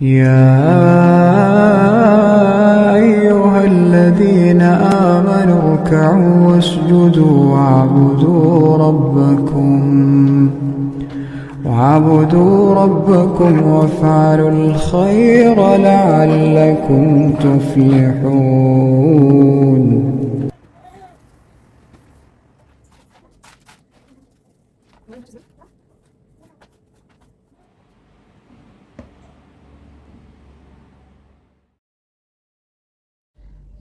يا أيها الذين آمنوا اركعوا واسجدوا واعبدوا ربكم وافعلوا الخير لعلكم تفلحون.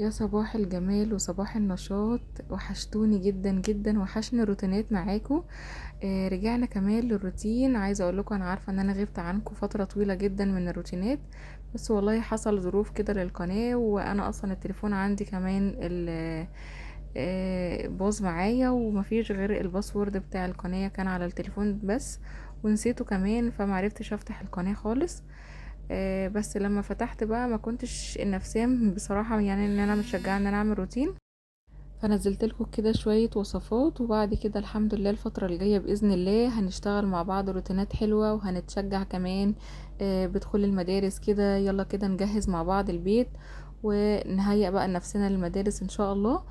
يا صباح الجمال وصباح النشاط، وحشتوني جدا جدا، وحشني الروتينات معاكم. رجعنا كمان للروتين. عايزه اقول لكم انا عارفه ان انا غبت عنكم فتره طويله جدا من الروتينات، بس والله حصل ظروف كده للقناه، وانا اصلا التليفون عندي كمان باظ معايا، ومفيش غير الباسورد بتاع القناه كان على التليفون بس، ونسيته كمان فمعرفتش افتح القناه خالص. بس لما فتحت بقى ما كنتش النفسيا بصراحة، يعني ان انا متشجعة ان انا اعمل روتين، فنزلت لكم كده شوية وصفات. وبعد كده الحمد لله الفترة الجاية بإذن الله هنشتغل مع بعض روتينات حلوة، وهنتشجع كمان بدخول المدارس كده. يلا كده نجهز مع بعض البيت ونهيئ بقى نفسنا للمدارس ان شاء الله.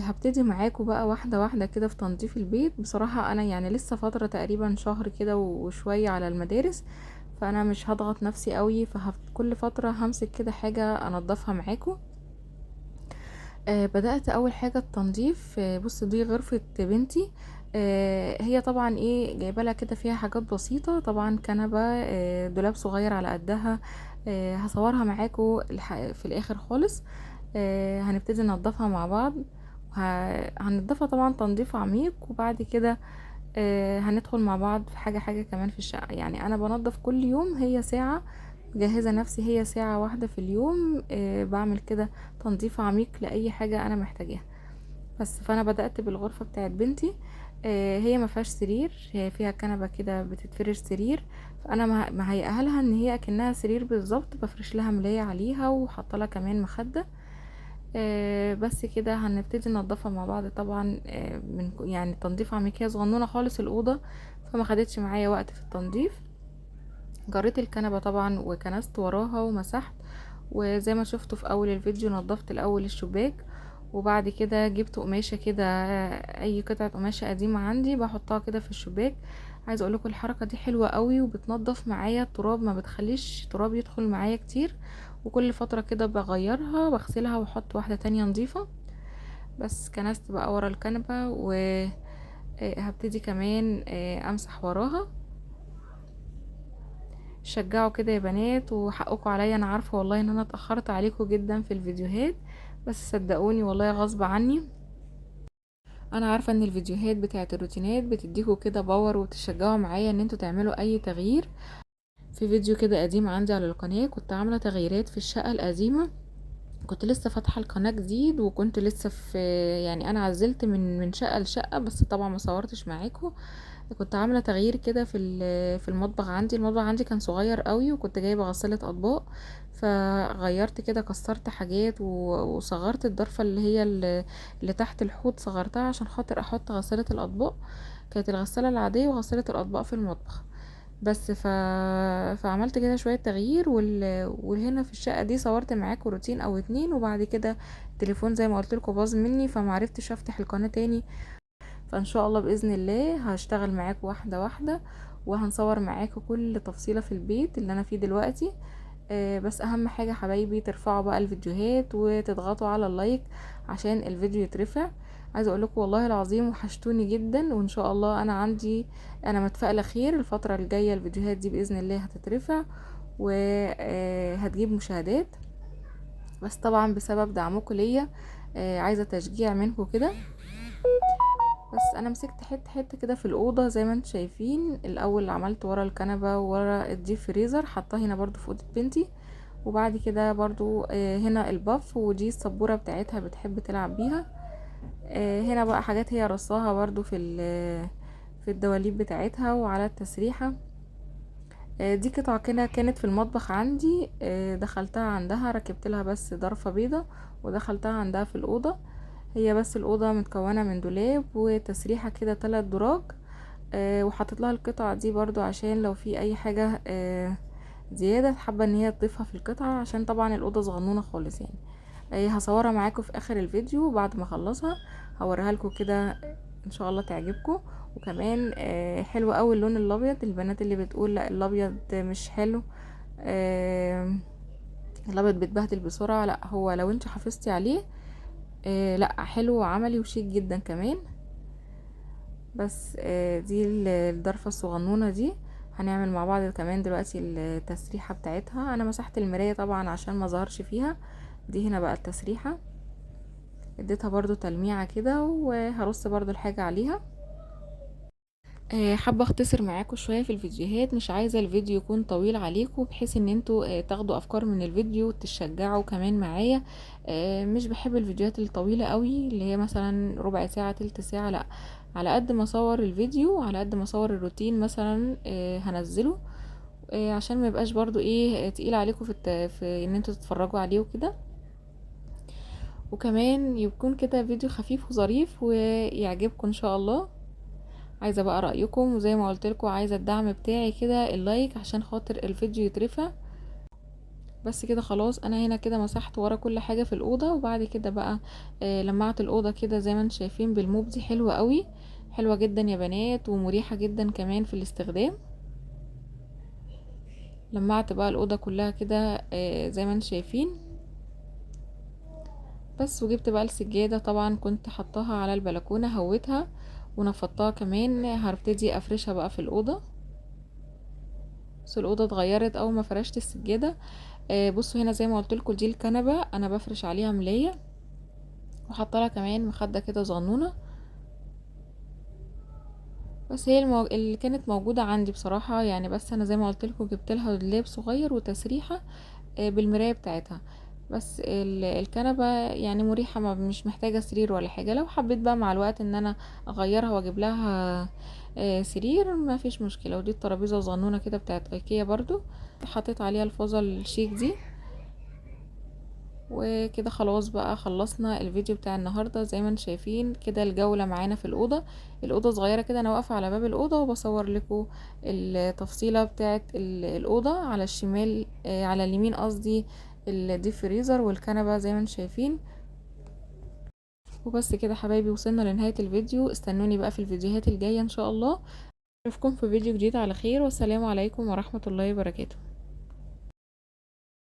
هبتدي معاكم بقى واحدة واحدة كده في تنظيف البيت. بصراحة انا يعني لسه فترة تقريبا شهر كده وشوية على المدارس، فانا مش هضغط نفسي قوي، فكل فترة همسك كده حاجة انضفها معاكم. بدأت اول حاجة التنظيف. بص دي غرفة بنتي. هي طبعا ايه جايبه لها كده فيها حاجات بسيطة، طبعا كنبة، دولاب صغير على قدها. هصورها معاكم في الاخر خالص. هنبتدي ننضفها مع بعض. هنضفها طبعا تنظيف عميق، وبعد كده هندخل مع بعض في حاجة حاجة كمان في الشقة. يعني انا بنضف كل يوم هي ساعة، مجهزة نفسي هي ساعة واحدة في اليوم. بعمل كده تنظيف عميق لأي حاجة أنا محتاجاها. بس فأنا بدأت بالغرفة بتاعت بنتي. هي ما فيهاش سرير، هي فيها كنبة كده بتتفرش سرير، فأنا مهيئها لها ان هي اكنها سرير بالظبط، بفرش لها ملاية عليها وحاطه لها كمان مخدة. بس كده هنبتدي ننضفها مع بعض طبعا. من يعني تنظيف عميق، هي صغنونة خالص الأوضة، فما خدتش معايا وقت في التنظيف. جريت الكنبة طبعا وكنست وراها ومسحت، وزي ما شفتوا في اول الفيديو نضفت الاول الشباك، وبعد كده جبت قماشة كده، اي قطعة قماشة قديمة عندي بحطها كده في الشباك. عايزه اقولكوا الحركة دي حلوة قوي، وبتنضف معايا التراب، ما بتخليش تراب يدخل معايا كتير. وكل فترة كده بغيرها بغسلها واحط واحدة تانية نظيفة. بس كنست بقى ورا الكنبة، وهبتدي كمان امسح وراها. شجعوا كده يا بنات، وحقكم عليا، انا عارفه والله ان انا اتاخرت عليكم جدا في الفيديوهات، بس صدقوني والله غصب عني. انا عارفه ان الفيديوهات بتاعت الروتينات بتديكوا كده باور، وتشجعوا معايا ان انتوا تعملوا اي تغيير. في فيديو كده قديم عندي على القناه كنت عامله تغييرات في الشقه القديمه، كنت لسه فاتحه القناه جديد، وكنت لسه في، يعني انا عزلت من شقه لشقه، بس طبعا ما صورتش معاكم. كنت عامله تغيير كده في المطبخ عندي. المطبخ عندي كان صغير قوي، وكنت جايبه غساله اطباق، فغيرت كده، كسرت حاجات وصغرت الضرفه اللي تحت الحوض، صغرتها عشان خاطر احط غساله الاطباق. كانت الغساله العاديه وغساله الاطباق في المطبخ بس. فعملت كده شويه تغيير، وهنا في الشقه دي صورت معاكم روتين او اتنين، وبعد كده التليفون زي ما قلت لكم باظ مني، فمعرفتش افتح القناه تاني. فان شاء الله باذن الله هشتغل معاكم واحده واحده، وهنصور معاكم كل تفصيله في البيت اللي انا فيه دلوقتي. بس اهم حاجه حبايبي ترفعوا بقى الفيديوهات وتضغطوا على اللايك عشان الفيديو يترفع. عايزه اقول لكم والله العظيم وحشتوني جدا، وان شاء الله انا متفائله خير. الفتره الجايه الفيديوهات دي باذن الله هتترفع وهتجيب مشاهدات، بس طبعا بسبب دعمكم ليا. عايزه تشجيع منكم كده. بس انا مسكت حته حته كده في الاوضه زي ما انتم شايفين. الاول عملت ورا الكنبه ورا الديب فريزر، حطاه هنا برضو في اوضه بنتي. وبعد كده برضو هنا الباف، ودي السبوره بتاعتها بتحب تلعب بيها. هنا بقى حاجات هي رصاها برضو في الدواليب بتاعتها وعلى التسريحه. دي قطعه كده كانت في المطبخ عندي، دخلتها عندها، ركبت لها بس ضرفه بيضه ودخلتها عندها في الاوضه. هي بس الأوضة متكونة من دولاب وتسريحة كده 3 دراج. وحطيت لها القطع دي برضو عشان لو في أي حاجة زيادة حابة ان هي تضيفها في القطعة، عشان طبعا الأوضة صغنونة خالص يعني. هصورها معاكم في اخر الفيديو بعد ما اخلصها، هوريها لكم كده ان شاء الله تعجبكم. وكمان حلو قوي اللون الابيض. البنات اللي بتقول لا الابيض مش حلو، الابيض بيتبهدل بسرعة، لا هو لو انت حافظتي عليه لا حلو وعملي وشيك جدا كمان. بس دي الضرفة الصغنونة دي. هنعمل مع بعض كمان دلوقتي التسريحة بتاعتها. انا مسحت المراية طبعا عشان ما ظهرش فيها. دي هنا بقى التسريحة، اديتها برضو تلميعة كده، وهرص برضو الحاجة عليها. حابة اختصر معاكم شوية في الفيديوهات، مش عايزة الفيديو يكون طويل عليكم، بحيث ان انتوا تاخدوا افكار من الفيديو وتشجعوا كمان معايا. مش بحب الفيديوهات الطويلة قوي اللي هي مثلا ربع ساعة تلت ساعة، لا. على قد ما اصور الفيديو، على قد ما اصور الروتين مثلا هنزله، عشان ما يبقاش برضو تقيل عليكم في ان انتوا تتفرجوا عليه وكده. وكمان يكون كده فيديو خفيف وظريف ويعجبكم ان شاء الله. عايزه بقى رايكم، وزي ما قلت لكم عايزه الدعم بتاعي كده، اللايك عشان خاطر الفيديو يترفع. بس كده خلاص، انا هنا كده مسحت ورا كل حاجه في الاوضه. وبعد كده بقى لمعت الاوضه كده زي ما انتم شايفين بالموب دي. حلوه قوي، حلوه جدا يا بنات، ومريحه جدا كمان في الاستخدام. لمعت بقى الاوضه كلها كده زي ما انتم شايفين. بس وجبت بقى السجاده، طبعا كنت حطاها على البلكونه، هويتها ونفضتها كمان. هبتدي افرشها بقى في الاوضه. بس الاوضه اتغيرت اول ما فرشت السجاده. بصوا هنا زي ما قلت لكم، دي الكنبه انا بفرش عليها ملايه، وحاطه لها كمان مخده كده صغنونه. بس هي اللي كانت موجوده عندي بصراحه يعني. بس انا زي ما قلت لكم جبت لها دولاب صغير وتسريحه بالمرايه بتاعتها. بس الكنبه يعني مريحه، ما مش محتاجه سرير ولا حاجه. لو حبيت بقى مع الوقت ان انا اغيرها واجيب لها سرير، ما فيش مشكله. ودي الترابيزه صغنونه كده بتاعت ايكيا برضو، حطيت عليها الفازه الشيك دي. وكده خلاص بقى خلصنا الفيديو بتاع النهاردة. زي ما انتم شايفين كده الجولة معانا في الأوضة. الأوضة صغيرة كده، أنا واقفة على باب الأوضة وبصور لكم التفصيلة بتاعت الأوضة. على الشمال على اليمين قصدي الديب فريزر والكنبة زي ما انتم شايفين. وبس كده حبايبي، وصلنا لنهاية الفيديو. استنوني بقى في الفيديوهات الجاية ان شاء الله. اشوفكم في فيديو جديد على خير، والسلام عليكم ورحمة الله وبركاته.